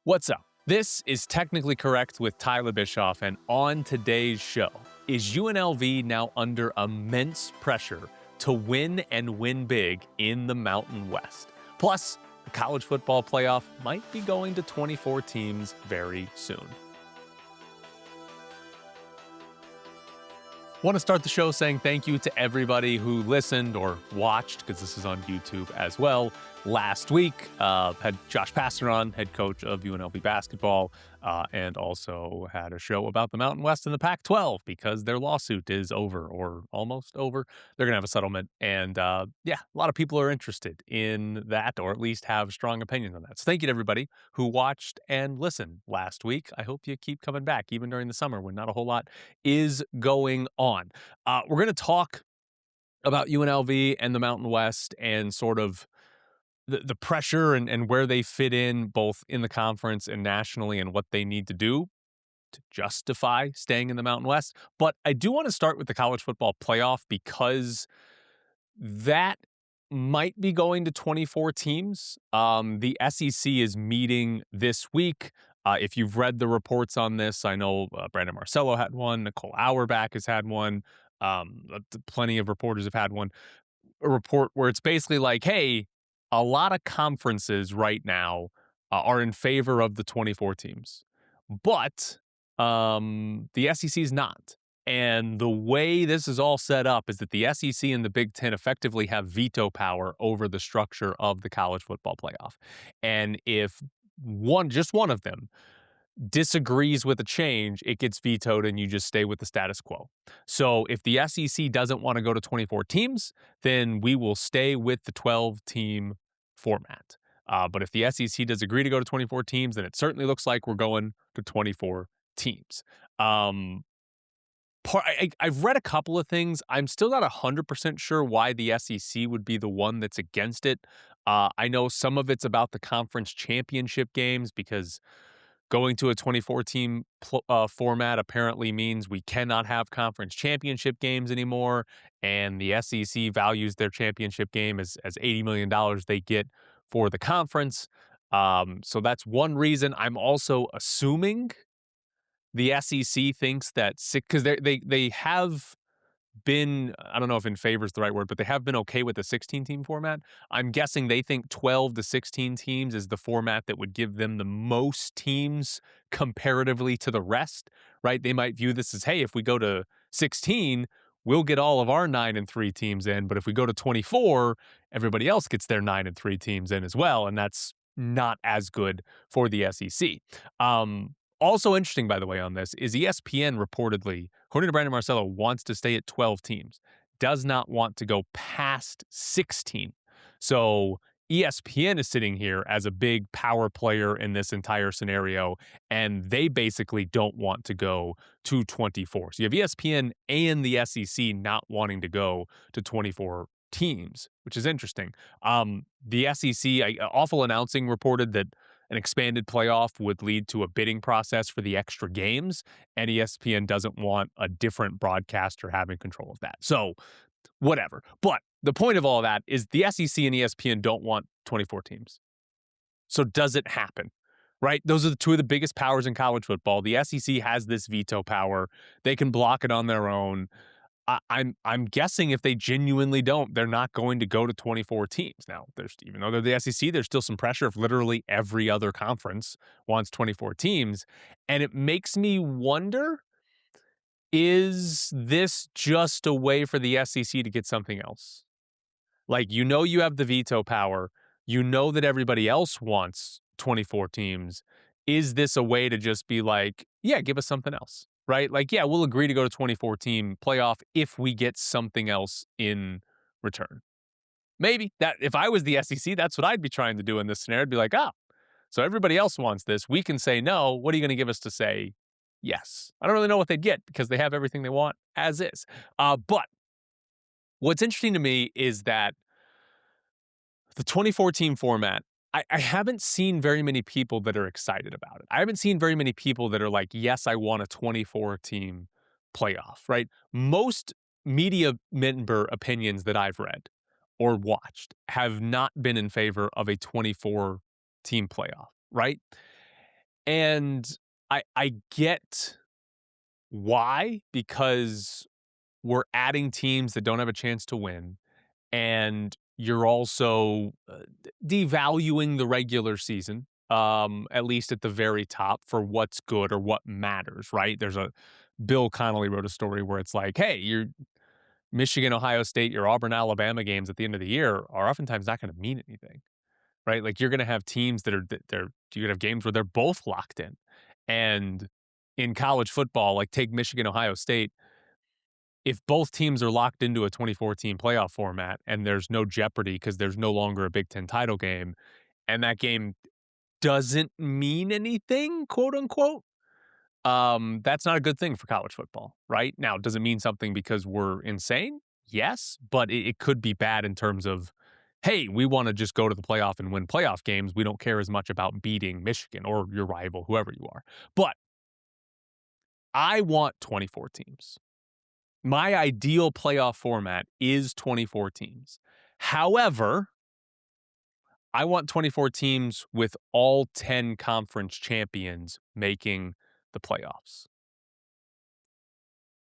What's up? This is Technically Correct with Tyler Bischoff, and on today's show, is UNLV now under immense pressure to win and win big in the Mountain West? Plus, the college football playoff might be going to 24 teams very soon. Want to start the show saying thank you to everybody who listened or watched, because this is on YouTube as well. Last week, had Josh Pastner on, head coach of UNLV basketball, and also had a show about the Mountain West and the Pac-12 because their lawsuit is over or almost over. They're going to have a settlement, and a lot of people are interested in that, or at least have strong opinions on that. So thank you to everybody who watched and listened last week. I hope you keep coming back, even during the summer when not a whole lot is going on. We're going to talk about UNLV and the Mountain West and sort of the pressure and where they fit in both in the conference and nationally and what they need to do to justify staying in the Mountain West. But I do want to start with the college football playoff because that might be going to 24 teams. The SEC is meeting this week. If you've read the reports on this, I know Brandon Marcello had one, Nicole Auerbach has had one, plenty of reporters have had one, a report where it's basically like, hey, a lot of conferences right now are in favor of the 24 teams, but the SEC is not. And the way this is all set up is that the SEC and the Big Ten effectively have veto power over the structure of the college football playoff. And if just one of them disagrees with a change, it gets vetoed and you just stay with the status quo. So if the SEC doesn't want to go to 24 teams, then we will stay with the 12-team format. But if the SEC does agree to go to 24 teams, then it certainly looks like we're going to 24 teams. I've read a couple of things. I'm still not 100% sure why the SEC would be the one that's against it. I know some of it's about the conference championship games because going to a 24-team format apparently means we cannot have conference championship games anymore, and the SEC values their championship game as $80 million they get for the conference. So that's one reason. I'm also assuming the SEC thinks that because they have been, I don't know if in favor is the right word, but they have been okay with the 16-team format. I'm guessing they think 12 to 16 teams is the format that would give them the most teams comparatively to the rest, right? They might view this as, hey, if we go to 16, we'll get all of our 9-3 teams in, but if we go to 24, everybody else gets their 9-3 teams in as well, and that's not as good for the SEC. Also interesting, by the way, on this is ESPN reportedly, according to Brandon Marcello, wants to stay at 12 teams, does not want to go past 16. So ESPN is sitting here as a big power player in this entire scenario, and they basically don't want to go to 24. So you have ESPN and the SEC not wanting to go to 24 teams, which is interesting. The SEC, Awful Announcing reported that an expanded playoff would lead to a bidding process for the extra games, and ESPN doesn't want a different broadcaster having control of that. So, whatever. But the point of all that is the SEC and ESPN don't want 24 teams. So does it happen? Right? Those are the two of the biggest powers in college football. The SEC has this veto power. They can block it on their own. I'm guessing if they genuinely don't, they're not going to go to 24 teams. Now, even though they're the SEC, there's still some pressure if literally every other conference wants 24 teams. And it makes me wonder, is this just a way for the SEC to get something else? Like, you have the veto power. You know that everybody else wants 24 teams. Is this a way to just be like, yeah, give us something else? Right? Like, yeah, we'll agree to go to 24-team playoff if we get something else in return. Maybe that if I was the SEC, that's what I'd be trying to do in this scenario. I'd be like, so everybody else wants this. We can say no. What are you going to give us to say yes? I don't really know what they'd get because they have everything they want as is. But what's interesting to me is that the 24-team format, I haven't seen very many people that are excited about it. I haven't seen very many people that are like, yes, I want a 24-team playoff, right? Most media member opinions that I've read or watched have not been in favor of a 24-team playoff, right? And I get why, because we're adding teams that don't have a chance to win, and you're also devaluing the regular season, at least at the very top, for what's good or what matters, right? There's a Bill Connolly wrote a story where it's like, hey, your Michigan, Ohio State, your Auburn, Alabama games at the end of the year are oftentimes not going to mean anything, right? Like you're going to have teams that are you're going to have games where they're both locked in. And in college football, like take Michigan, Ohio State, if both teams are locked into a 24-team playoff format and there's no jeopardy because there's no longer a Big Ten title game, and that game doesn't mean anything, quote unquote, that's not a good thing for college football, right? Now, does it mean something because we're insane? Yes, but it could be bad in terms of, hey, we want to just go to the playoff and win playoff games. We don't care as much about beating Michigan or your rival, whoever you are. But I want 24 teams. My ideal playoff format is 24 teams. However, I want 24 teams with all 10 conference champions making the playoffs.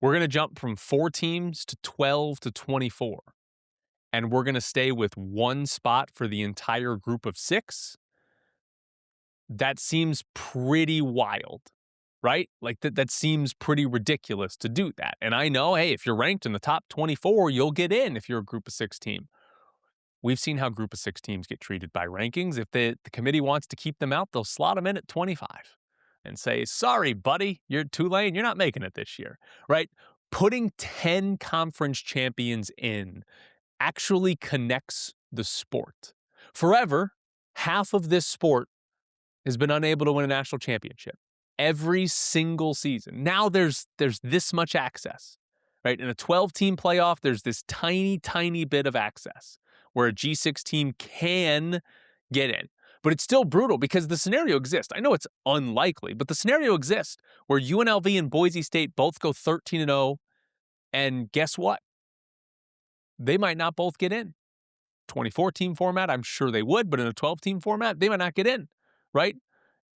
We're going to jump from 4 teams to 12 to 24. And we're going to stay with one spot for the entire group of 6. That seems pretty wild, right? Like that seems pretty ridiculous to do that. And I know, hey, if you're ranked in the top 24, you'll get in if you're a group of 6 team. We've seen how group of 6 teams get treated by rankings. If the committee wants to keep them out, they'll slot them in at 25 and say, sorry, buddy, you're Tulane, you're not making it this year, right? Putting 10 conference champions in actually connects the sport. Forever, half of this sport has been unable to win a national championship every single season. Now there's this much access, right? In a 12-team playoff, there's this tiny, tiny bit of access where a G6 team can get in. But it's still brutal because the scenario exists. I know it's unlikely, but the scenario exists where UNLV and Boise State both go 13-0, and guess what? They might not both get in. 24-team format, I'm sure they would, but in a 12-team format, they might not get in, right?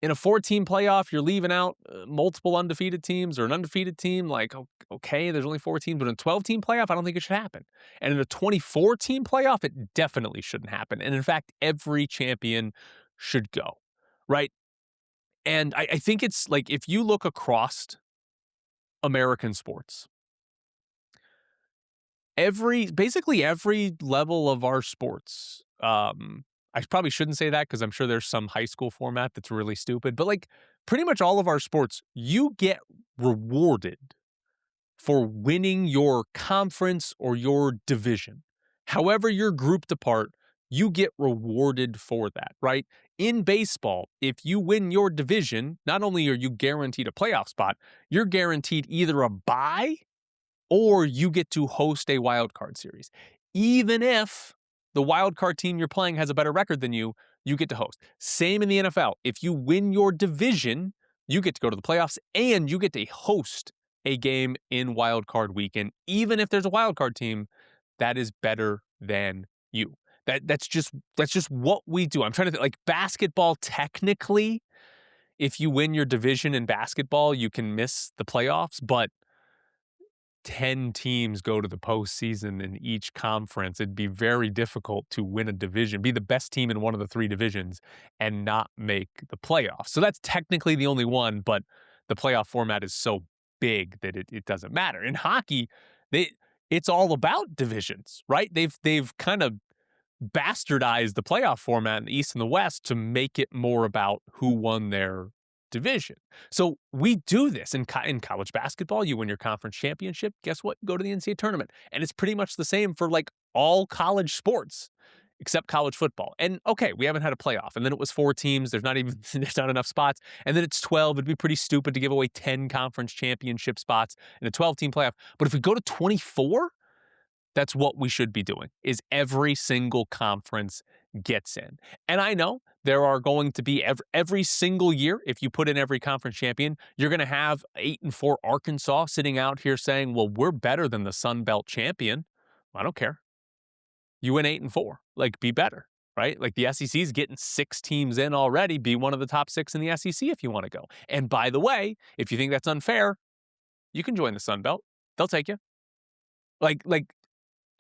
In a 4-team playoff, you're leaving out multiple undefeated teams or an undefeated team. Like, okay, there's only 4 teams, but in a 12-team playoff, I don't think it should happen. And in a 24-team playoff, it definitely shouldn't happen. And in fact, every champion should go, right? And I think it's like, if you look across American sports, basically every level of our sports, I probably shouldn't say that because I'm sure there's some high school format that's really stupid, but like pretty much all of our sports, you get rewarded for winning your conference or your division. However you're grouped apart, you get rewarded for that, right? In baseball, if you win your division, not only are you guaranteed a playoff spot, you're guaranteed either a bye or you get to host a wild card series. Even if the wild card team you're playing has a better record than you, you get to host. Same in the NFL. If you win your division, you get to go to the playoffs and you get to host a game in wild card weekend. Even if there's a wild card team that is better than you. That's just what we do. I'm trying to think, like basketball, technically, if you win your division in basketball, you can miss the playoffs, but 10 teams go to the postseason in each conference. It'd be very difficult to win a division, be the best team in one of the 3 divisions, and not make the playoffs. So that's technically the only one, but the playoff format is so big that it doesn't matter. In hockey, it's all about divisions, right? They've kind of bastardized the playoff format in the East and the West to make it more about who won their division. So we do this in college basketball. You win your conference championship. Guess what? Go to the NCAA tournament. And it's pretty much the same for like all college sports except college football. And okay, we haven't had a playoff. And then it was 4 teams. There's not enough spots. And then it's 12. It'd be pretty stupid to give away 10 conference championship spots in a 12-team playoff. But if we go to 24, that's what we should be doing, is every single conference gets in. And I know there are going to be every single year, if you put in every conference champion, you're going to have 8-4 Arkansas sitting out here saying, well, we're better than the Sun Belt champion. I don't care. You win 8-4, like be better. right? Like the SEC is getting 6 teams in already. Be one of the top 6 in the SEC if you want to go. And by the way, if you think that's unfair, you can join the Sun Belt. They'll take you. Like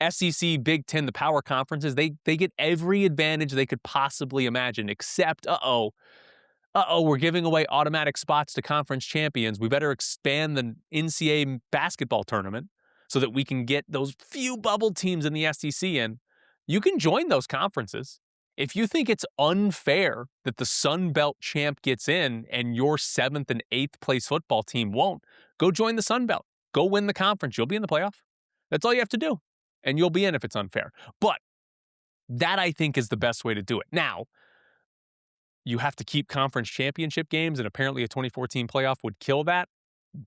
SEC, Big Ten, the power conferences, they get every advantage they could possibly imagine, except, we're giving away automatic spots to conference champions. We better expand the NCAA basketball tournament so that we can get those few bubble teams in the SEC in. You can join those conferences. If you think it's unfair that the Sun Belt champ gets in and your 7th and 8th place football team won't, go join the Sun Belt. Go win the conference. You'll be in the playoff. That's all you have to do. And you'll be in if it's unfair. But that, I think, is the best way to do it. Now, you have to keep conference championship games, and apparently a 2014 playoff would kill that.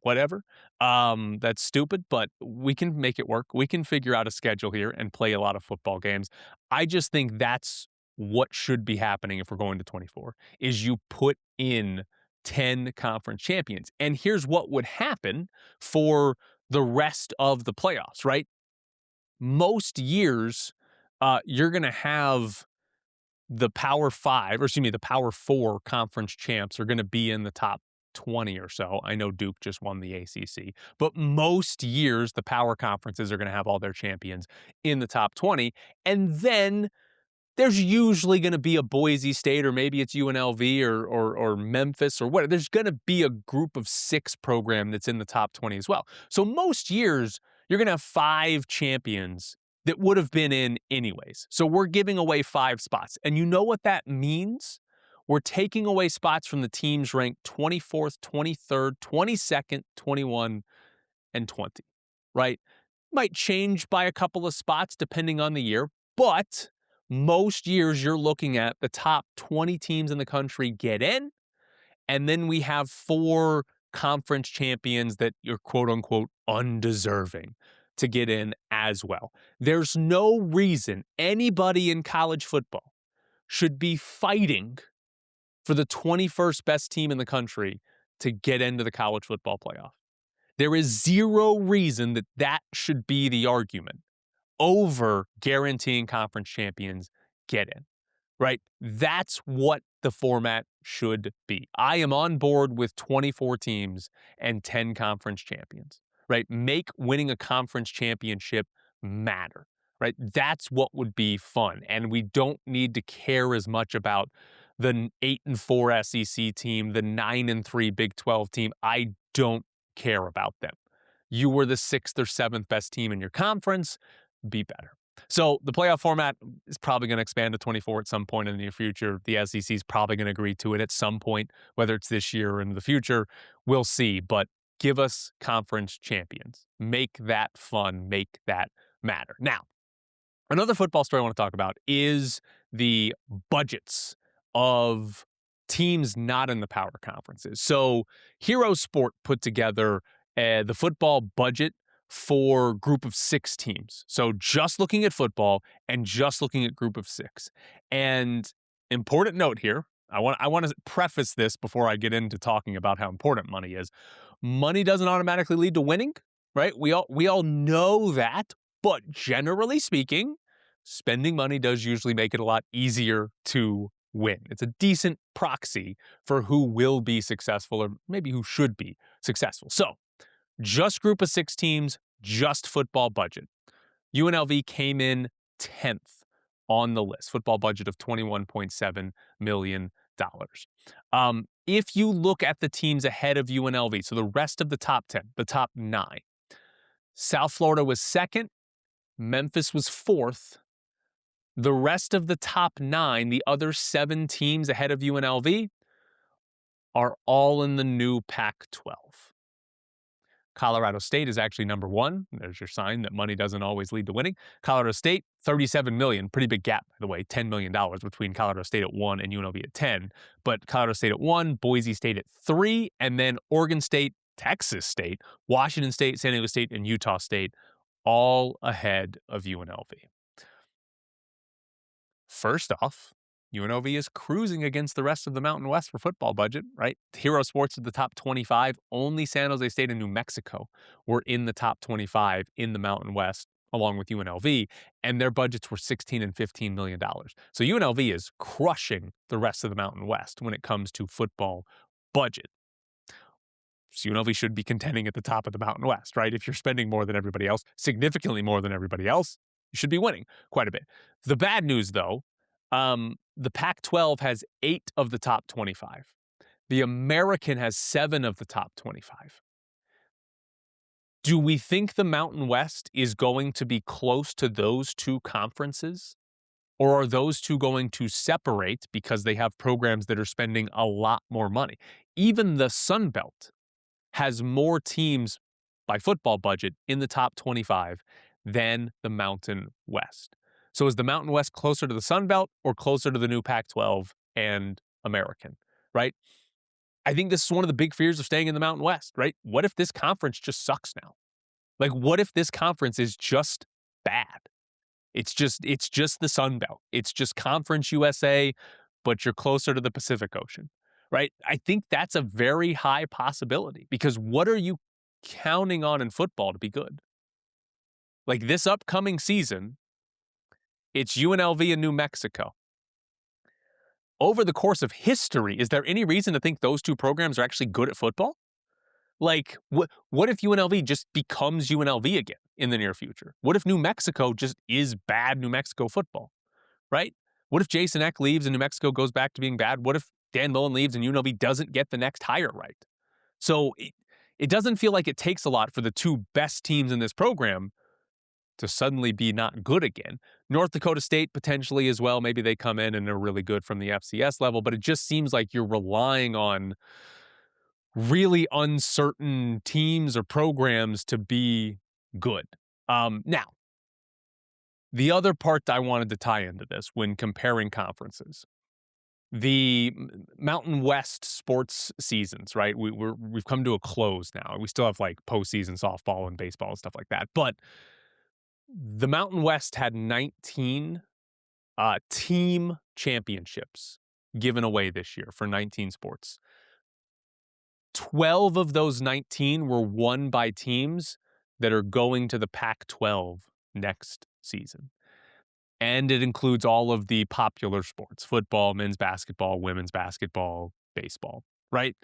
Whatever. That's stupid, but we can make it work. We can figure out a schedule here and play a lot of football games. I just think that's what should be happening if we're going to 24, is you put in 10 conference champions. And here's what would happen for the rest of the playoffs, right? Most years, you're going to have the Power 5, or excuse me, the Power 4 conference champs are going to be in the top 20 or so. I know Duke just won the ACC, but most years the power conferences are going to have all their champions in the top 20. And then there's usually going to be a Boise State, or maybe it's UNLV or Memphis or whatever. There's going to be a group of 6 program that's in the top 20 as well. So most years you're going to have 5 champions that would have been in anyways. So we're giving away 5 spots. And you know what that means? We're taking away spots from the teams ranked 24th, 23rd, 22nd, 21, and 20, right? Might change by a couple of spots depending on the year, but most years you're looking at the top 20 teams in the country get in, and then we have 4 conference champions that you're quote unquote undeserving to get in as well. There's no reason anybody in college football should be fighting for the 21st best team in the country to get into the college football playoff. There is zero reason that that should be the argument over guaranteeing conference champions get in, right? That's what the format should be. I am on board with 24 teams and 10 conference champions, right? Make winning a conference championship matter, right? That's what would be fun. And we don't need to care as much about the 8-4 SEC team, the 9-3 Big 12 team. I don't care about them. You were the 6th or 7th best team in your conference. Be better. So the playoff format is probably going to expand to 24 at some point in the near future. The SEC is probably going to agree to it at some point, whether it's this year or in the future. We'll see. But give us conference champions. Make that fun. Make that matter. Now, another football story I want to talk about is the budgets of teams not in the power conferences. So Hero Sport put together the football budget for group of 6 teams. So just looking at football and just looking at group of 6. And important note here, I want to preface this before I get into talking about how important money is. Money doesn't automatically lead to winning, right? We all know that, but generally speaking, spending money does usually make it a lot easier to win. It's a decent proxy for who will be successful, or maybe who should be successful. So just group of 6 teams, just football budget. UNLV came in 10th on the list, football budget of $21.7 million. If you look at the teams ahead of UNLV, so the rest of the top 10, the top 9, South Florida was 2nd, Memphis was 4th. The rest of the top 9, the other 7 teams ahead of UNLV, are all in the new Pac-12. Colorado State is actually number 1. There's your sign that money doesn't always lead to winning. Colorado State, $37 million. Pretty big gap, by the way, $10 million between Colorado State at 1 and UNLV at 10. But Colorado State at 1, Boise State at 3, and then Oregon State, Texas State, Washington State, San Diego State, and Utah State, all ahead of UNLV. First off, UNLV is cruising against the rest of the Mountain West for football budget, right? Hero Sports is the top 25. Only San Jose State and New Mexico were in the top 25 in the Mountain West. along with UNLV, and their budgets were $16 and $15 million. So UNLV is crushing the rest of the Mountain West when it comes to football budget. So UNLV should be contending at the top of the Mountain West, right? If you're spending more than everybody else, significantly more than everybody else, you should be winning quite a bit. The bad news, though, the Pac-12 has 8 of the top 25. The American has 7 of the top 25. Do we think the Mountain West is going to be close to those two conferences? Or are those two going to separate because they have programs that are spending a lot more money? Even the Sun Belt has more teams by football budget in the top 25 than the Mountain West. So is the Mountain West closer to the Sun Belt or closer to the new Pac-12 and American, right? I think this is one of the big fears of staying in the Mountain West, right? What if this conference just sucks now? Like, what if this conference is just bad? It's just the Sun Belt. It's just Conference USA, but you're closer to the Pacific Ocean, right? I think that's a very high possibility because what are you counting on in football to be good? Like this upcoming season, it's UNLV and New Mexico. Over the course of history, is there any reason to think those two programs are actually good at football? Like, what if UNLV just becomes UNLV again in the near future? What if New Mexico just is bad New Mexico football, right? What if Jason Eck leaves and New Mexico goes back to being bad? What if Dan Mullen leaves and UNLV doesn't get the next hire right? So it doesn't feel like it takes a lot for the two best teams in this program to suddenly be not good again. North Dakota State potentially as well. Maybe they come in and they're really good from the FCS level, but it just seems like you're relying on really uncertain teams or programs to be good. Now, the other part I wanted to tie into this when comparing conferences, the Mountain West sports seasons, right? We've come to a close now. We still have like postseason softball and baseball and stuff like that, but the Mountain West had 19 team championships given away this year for 19 sports. 12 of those 19 were won by teams that are going to the Pac-12 next season. And it includes all of the popular sports, football, men's basketball, women's basketball, baseball, right?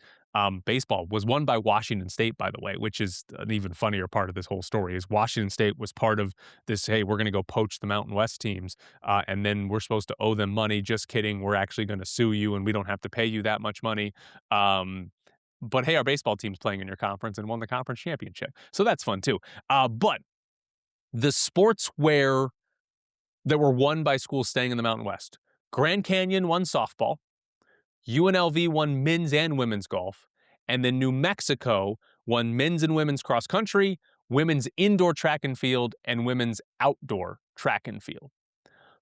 Baseball was won by Washington State, by the way, which is an even funnier part of this whole story is Washington State was part of this, hey, we're going to go poach the Mountain West teams, and then we're supposed to owe them money. Just kidding. We're actually going to sue you, and we don't have to pay you that much money. But hey, our baseball team's playing in your conference and won the conference championship. So that's fun too. But the sports that were won by schools staying in the Mountain West, Grand Canyon won softball, UNLV won men's and women's golf, and then New Mexico won men's and women's cross country, women's indoor track and field, and women's outdoor track and field.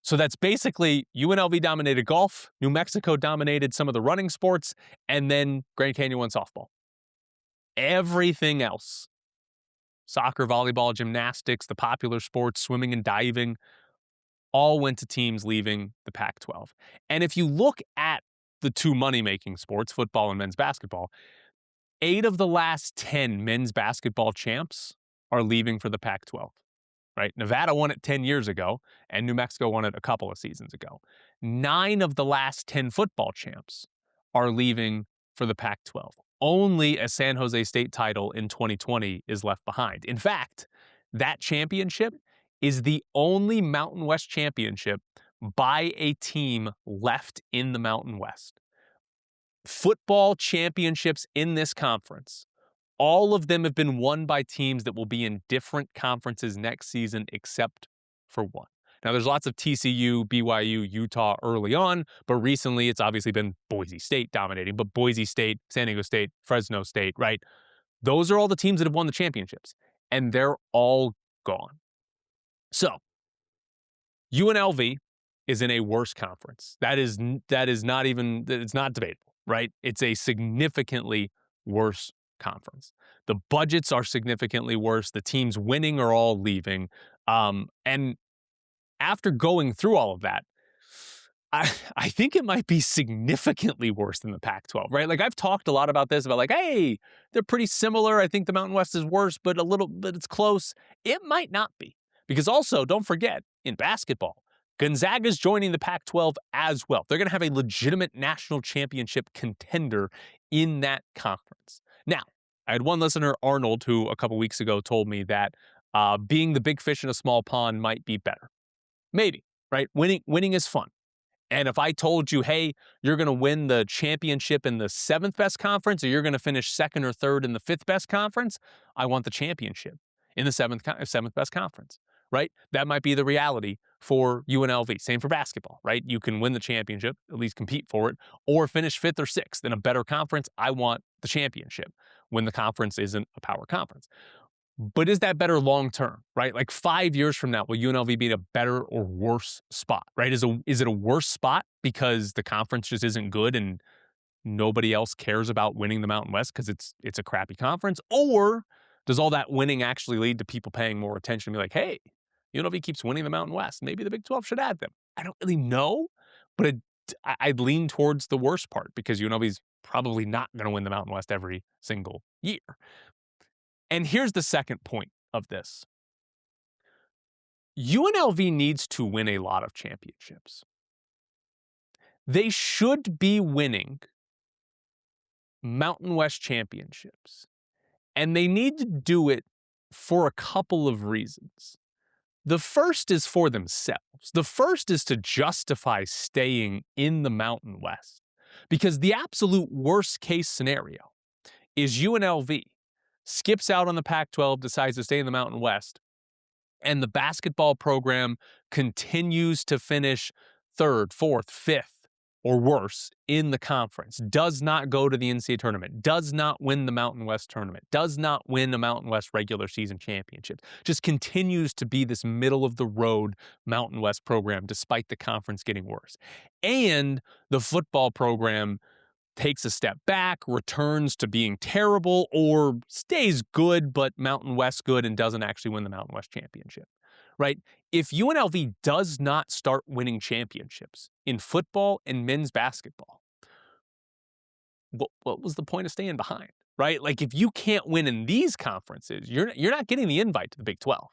So that's basically UNLV dominated golf, New Mexico dominated some of the running sports, and then Grand Canyon won softball. Everything else, soccer, volleyball, gymnastics, the popular sports, swimming and diving, all went to teams leaving the Pac-12. And if you look at the two money-making sports, football and men's basketball, 8 of the last 10 men's basketball champs are leaving for the Pac-12. Right? Nevada won it 10 years ago, and New Mexico won it a couple of seasons ago. 9 of the last 10 football champs are leaving for the Pac-12. Only a San Jose State title in 2020 is left behind. In fact, that championship is the only Mountain West championship by a team left in the Mountain West. Football championships in this conference, all of them have been won by teams that will be in different conferences next season except for one. Now, there's lots of TCU, BYU, Utah early on, but recently it's obviously been Boise State dominating. But Boise State, San Diego State, Fresno State, right? Those are all the teams that have won the championships, and they're all gone. So, UNLV is in a worse conference. That is not even, it's not debatable, right? It's a significantly worse conference. The budgets are significantly worse. The teams winning are all leaving. And after going through all of that, I think it might be significantly worse than the Pac-12, right? Like I've talked a lot about this, about like, hey, they're pretty similar. I think the Mountain West is worse, but it's close. It might not be. Because also, don't forget, in basketball, Gonzaga's joining the Pac-12 as well. They're going to have a legitimate national championship contender in that conference. Now, I had one listener, Arnold, who a couple weeks ago told me that being the big fish in a small pond might be better. Maybe, right? Winning is fun. And if I told you, hey, you're going to win the championship in the 7th best conference, or you're going to finish 2nd or 3rd in the 5th best conference, I want the championship in the 7th best conference, right? That might be the reality for UNLV. Same for basketball, right? You can win the championship, at least compete for it, or finish 5th or 6th in a better conference. I want the championship when the conference isn't a power conference. But is that better long term, right? Like 5 years from now, will UNLV be in a better or worse spot, right? Is it a worse spot because the conference just isn't good and nobody else cares about winning the Mountain West because it's a crappy conference? Or does all that winning actually lead to people paying more attention and be like, hey, UNLV keeps winning the Mountain West, maybe the Big 12 should add them? I don't really know, but I'd lean towards the worst part because UNLV is probably not going to win the Mountain West every single year. And here's the second point of this. UNLV needs to win a lot of championships. They should be winning Mountain West championships. And they need to do it for a couple of reasons. The first is for themselves. The first is to justify staying in the Mountain West. Because the absolute worst case scenario is UNLV skips out on the Pac-12, decides to stay in the Mountain West, and the basketball program continues to finish 3rd, 4th, 5th, or worse in the conference, does not go to the NCAA tournament, does not win the Mountain West tournament, does not win a Mountain West regular season championship, just continues to be this middle-of-the-road Mountain West program despite the conference getting worse. And the football program takes a step back, returns to being terrible, or stays good but Mountain West good and doesn't actually win the Mountain West championship, right? If UNLV does not start winning championships in football and men's basketball, what was the point of staying behind, right? Like if you can't win in these conferences, you're not getting the invite to the Big 12.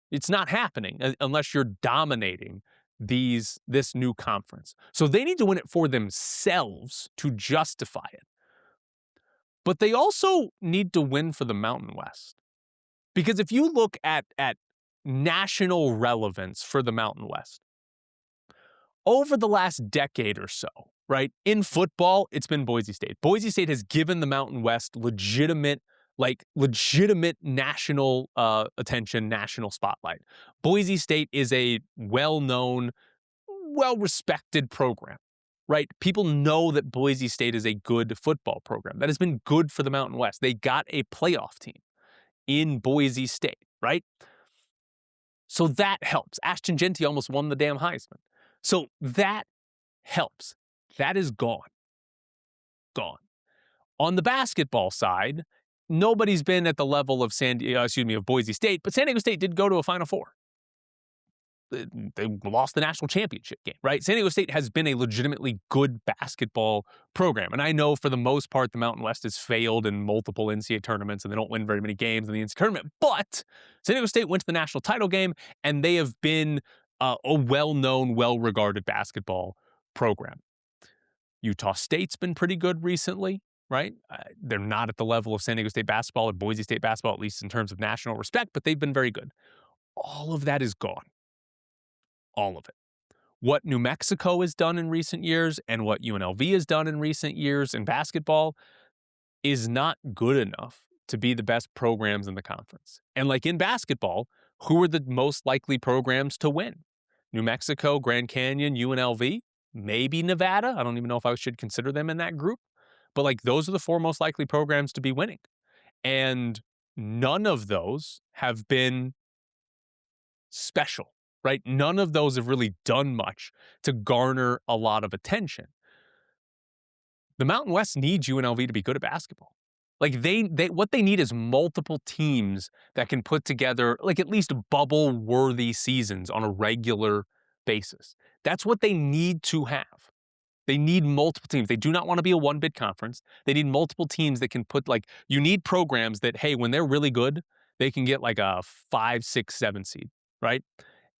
It's not happening unless you're dominating this new conference. So they need to win it for themselves to justify it. But they also need to win for the Mountain West. Because if you look at national relevance for the Mountain West, over the last decade or so, right, in football, it's been Boise State. Boise State has given the Mountain West legitimate national attention, national spotlight. Boise State is a well-known, well-respected program, right? People know that Boise State is a good football program. That has been good for the Mountain West. They got a playoff team in Boise State, right? So that helps. Ashton Genty almost won the damn Heisman. So that helps. That is gone. Gone. On the basketball side, nobody's been at the level of of Boise State, but San Diego State did go to a Final Four. They lost the national championship game, right? San Diego State has been a legitimately good basketball program. And I know for the most part, the Mountain West has failed in multiple NCAA tournaments and they don't win very many games in the NCAA tournament. But San Diego State went to the national title game and they have been a well-known, well-regarded basketball program. Utah State's been pretty good recently, right? They're not at the level of San Diego State basketball or Boise State basketball, at least in terms of national respect, but they've been very good. All of that is gone. All of it. What New Mexico has done in recent years and what UNLV has done in recent years in basketball is not good enough to be the best programs in the conference. And like in basketball, who are the most likely programs to win? New Mexico, Grand Canyon, UNLV, maybe Nevada. I don't even know if I should consider them in that group. But like those are the 4 most likely programs to be winning. And none of those have been special, right? None of those have really done much to garner a lot of attention. The Mountain West needs UNLV to be good at basketball. Like they what they need is multiple teams that can put together like at least bubble-worthy seasons on a regular basis. That's what they need to have. They need multiple teams. They do not want to be a one-bid conference. They need multiple teams that can you need programs that, hey, when they're really good, they can get like a 5, 6, 7 seed. right?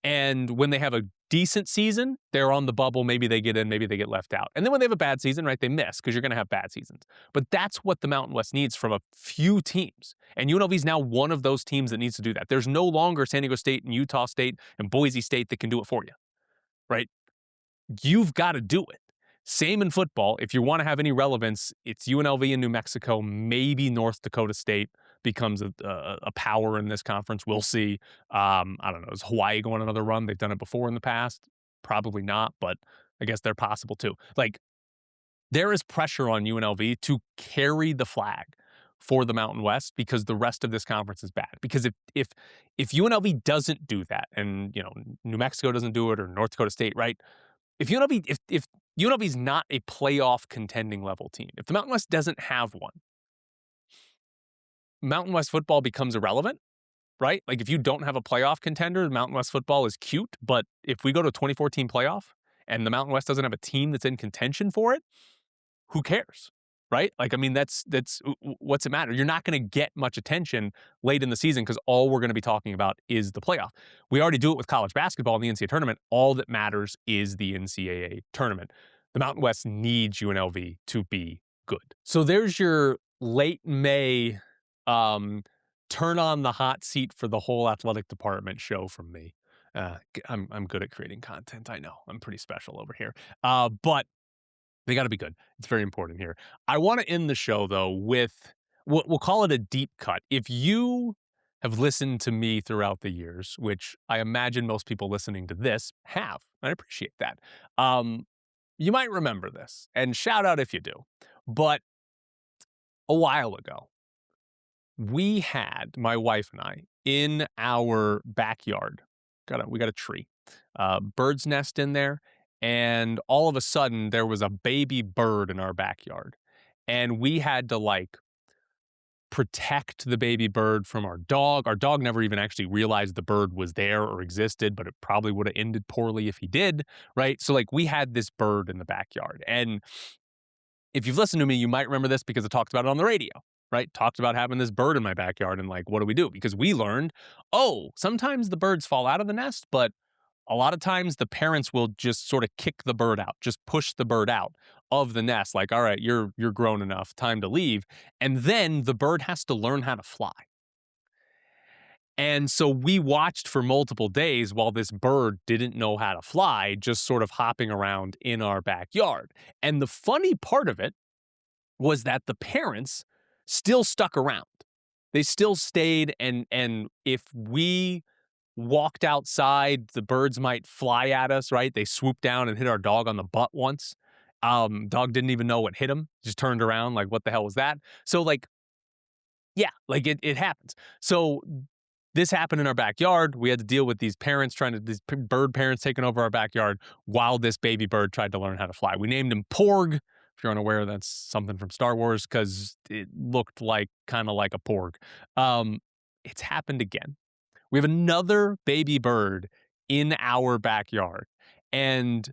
And when they have a decent season, they're on the bubble. Maybe they get in, maybe they get left out. And then when they have a bad season, right, they miss because you're going to have bad seasons. But that's what the Mountain West needs from a few teams. And UNLV is now one of those teams that needs to do that. There's no longer San Diego State and Utah State and Boise State that can do it for you, right? You've got to do it. Same in football. If you want to have any relevance, it's UNLV and New Mexico. Maybe North Dakota State becomes a power in this conference. We'll see. I don't know. Is Hawaii going another run? They've done it before in the past. Probably not, but I guess they're possible too. Like, there is pressure on UNLV to carry the flag for the Mountain West because the rest of this conference is bad. Because if UNLV doesn't do that, and New Mexico doesn't do it, or North Dakota State, right? If UNLV is not a playoff contending level team, if the Mountain West doesn't have one, Mountain West football becomes irrelevant, right? Like, if you don't have a playoff contender, Mountain West football is cute. But if we go to a 2014 playoff and the Mountain West doesn't have a team that's in contention for it, who cares? Right? Like, I mean, that's what's it matter? You're not going to get much attention late in the season because all we're going to be talking about is the playoff. We already do it with college basketball in the NCAA tournament. All that matters is the NCAA tournament. The Mountain West needs UNLV to be good. So there's your late May turn on the hot seat for the whole athletic department show from me. I'm good at creating content. I know I'm pretty special over here. But they got to be good. It's very important here. I want to end the show, though, with we'll call it a deep cut. If you have listened to me throughout the years, which I imagine most people listening to this have, and I appreciate that, you might remember this, and shout out if you do. But a while ago, we had, my wife and I, in our backyard, we got a tree, bird's nest in there. And all of a sudden, there was a baby bird in our backyard. And we had to, protect the baby bird from our dog. Our dog never even actually realized the bird was there or existed, but it probably would have ended poorly if he did, right? So, we had this bird in the backyard. And if you've listened to me, you might remember this because I talked about it on the radio, right? Talked about having this bird in my backyard and, what do we do? Because we learned, sometimes the birds fall out of the nest, but a lot of times the parents will just sort of kick the bird out, just push the bird out of the nest. Like, all right, you're grown enough, time to leave. And then the bird has to learn how to fly. And so we watched for multiple days while this bird didn't know how to fly, just sort of hopping around in our backyard. And the funny part of it was that the parents still stuck around. They still stayed, and if we walked outside, the birds might fly at us, right? They swooped down and hit our dog on the butt once. Dog didn't even know what hit him. Just turned around like, what the hell was that? So yeah, it happens. So this happened in our backyard. We had to deal with these bird parents taking over our backyard while this baby bird tried to learn how to fly. We named him Porg. If you're unaware, that's something from Star Wars because it looked kind of like a porg. It's happened again. We have another baby bird in our backyard. And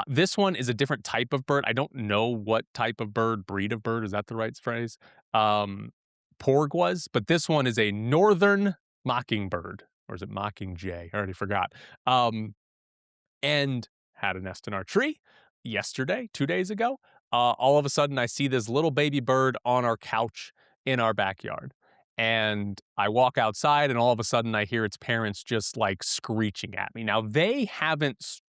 this one is a different type of bird. I don't know what type of breed of bird. Is that the right phrase? Porg was. But this one is a northern mockingbird. Or is it mockingjay? I already forgot. And had a nest in our tree yesterday, 2 days ago. All of a sudden, I see this little baby bird on our couch in our backyard. And I walk outside, and all of a sudden I hear its parents just screeching at me. Now, they haven't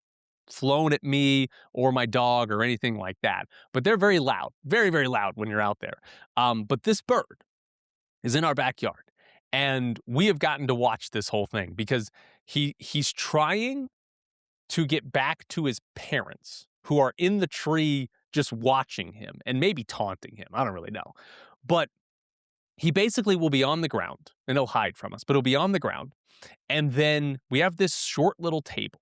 flown at me or my dog or anything like that, but they're very loud, very, very loud when you're out there. But this bird is in our backyard, and we have gotten to watch this whole thing because he's trying to get back to his parents who are in the tree just watching him and maybe taunting him. I don't really know. But he basically will be on the ground, and he'll hide from us, but he'll be on the ground. And then we have this short little table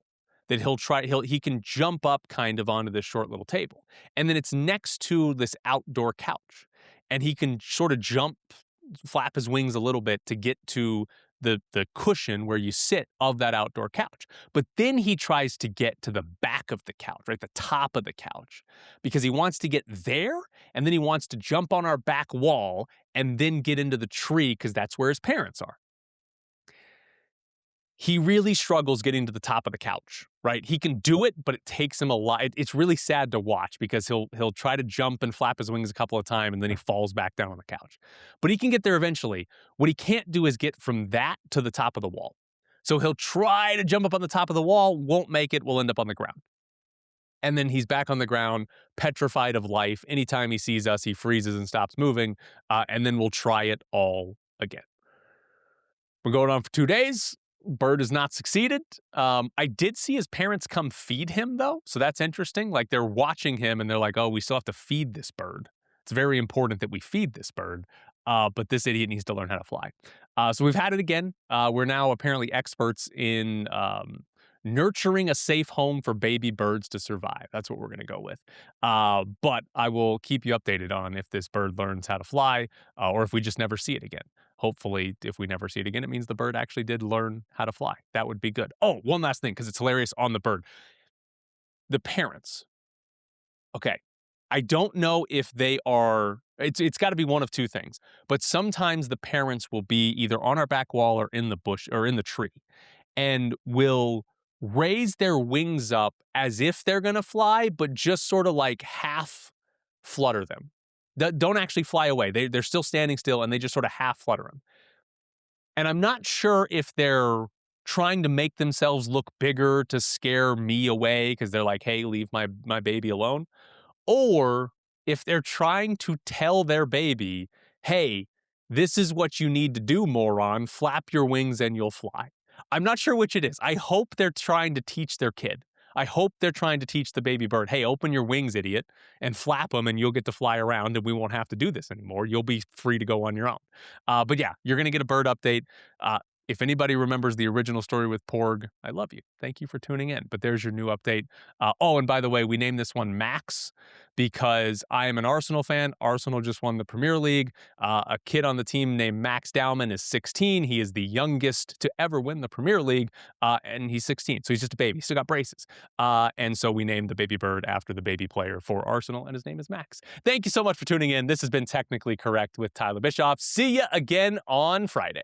that he can jump up kind of onto this short little table. And then it's next to this outdoor couch. And he can sort of flap his wings a little bit to get to the cushion where you sit of that outdoor couch. But then he tries to get to the back of the couch, right, the top of the couch, because he wants to get there, and then he wants to jump on our back wall and then get into the tree because that's where his parents are. he really struggles getting to the top of the couch, right? He can do it, but it takes him a lot. It's really sad to watch because he'll try to jump and flap his wings a couple of times and then he falls back down on the couch. But he can get there eventually. What he can't do is get from that to the top of the wall. So he'll try to jump up on the top of the wall, won't make it, will end up on the ground. And then he's back on the ground, petrified of life. Anytime he sees us, he freezes and stops moving, and then we'll try it all again. We're going on for 2 days. Bird has not succeeded. I did see his parents come feed him, though, so that's interesting. Like, they're watching him, and they're like, oh, we still have to feed this bird. It's very important that we feed this bird, but this idiot needs to learn how to fly. So we've had it again. We're now apparently experts in nurturing a safe home for baby birds to survive. That's what we're going to go with. But I will keep you updated on if this bird learns how to fly or if we just never see it again. Hopefully, if we never see it again, it means the bird actually did learn how to fly. That would be good. Oh, one last thing, because it's hilarious on the bird. The parents. Okay. I don't know if they are, it's got to be one of two things, but sometimes the parents will be either on our back wall or in the bush or in the tree and will raise their wings up as if they're going to fly, but just sort of like half flutter them. Don't actually fly away. They're still standing still and they just sort of half flutter them. And I'm not sure if they're trying to make themselves look bigger to scare me away because they're like, hey, leave my baby alone. Or if they're trying to tell their baby, hey, this is what you need to do, moron. Flap your wings and you'll fly. I'm not sure which it is. I hope they're trying to teach their kid. I hope they're trying to teach the baby bird, hey, open your wings, idiot, and flap them and you'll get to fly around and we won't have to do this anymore. You'll be free to go on your own. But yeah, you're going to get a bird update. If anybody remembers the original story with Porg, I love you. Thank you for tuning in. But there's your new update. Oh, and by the way, we named this one Max because I am an Arsenal fan. Arsenal just won the Premier League. A kid on the team named Max Dowman is 16. He is the youngest to ever win the Premier League, and he's 16. So he's just a baby. He's still got braces. And so we named the baby bird after the baby player for Arsenal, and his name is Max. Thank you so much for tuning in. This has been Technically Correct with Tyler Bischoff. See you again on Friday.